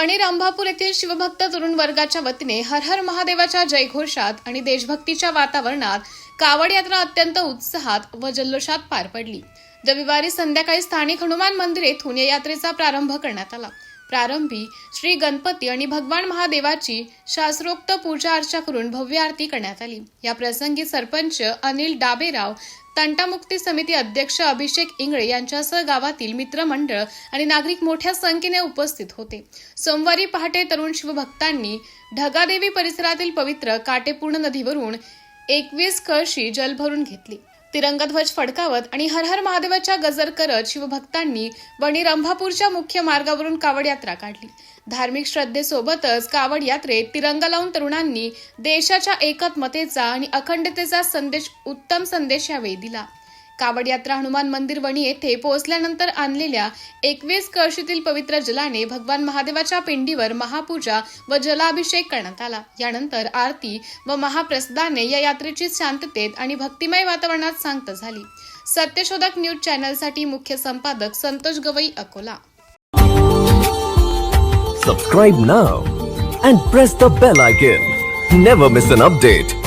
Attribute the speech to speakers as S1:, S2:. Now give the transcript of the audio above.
S1: वणी रामभापूर येथील शिवभक्त तरुण वर्गाच्या वतीने हर हर महादेवाच्या जयघोषात आणि देशभक्तीच्या वातावरणात कावड यात्रा अत्यंत उत्साहात व जल्लोषात पार पडली। रविवारी संध्याकाळी स्थानिक हनुमान मंदिर येथून या यात्रेचा प्रारंभ करण्यात आला। प्रारंभी श्री गणपती आणि भगवान महादेवाची शास्त्रोक्त पूजा अर्चा करून भव्य आरती करण्यात आली। या प्रसंगी सरपंच अनिल डाबेराव, तंटामुक्ती समिती अध्यक्ष अभिषेक इंगळे यांच्यासह गावातील मित्रमंडळ आणि नागरिक मोठ्या संख्येने उपस्थित होते। सोमवारी पहाटे तरुण शिवभक्तांनी ढगादेवी परिसरातील पवित्र काटेपूर्ण नदीवरून 21 कळशी जल भरून घेतली। तिरंगाध्वज फडकावत आणि हर हर महादेवाच्या गजर करत शिवभक्तांनी वणी रामभापूरच्या मुख्य मार्गावरून कावड यात्रा काढली। धार्मिक श्रद्धेसोबतच कावड यात्रेत तिरंगा लावून तरुणांनी देशाच्या एकात्मतेचा आणि अखंडतेचा उत्तम संदेश यावेळी दिला। कावड यात्रा हनुमान मंदिर वणी येथे पोहोचल्यानंतर आणलेल्या 21 कळशीतील पवित्र जलाने भगवान महादेवाच्या पिंडीवर महापूजा व जलाभिषेक करण्यात आला। यानंतर आरती व महाप्रसादाने या यात्रेची शांततेत आणि भक्तिमय वातावरणात सांगता झाली। सत्यशोधक न्यूज चॅनलसाठी मुख्य संपादक Santosh Gavai, Akola.
S2: Subscribe now and press the bell icon. Never miss an update.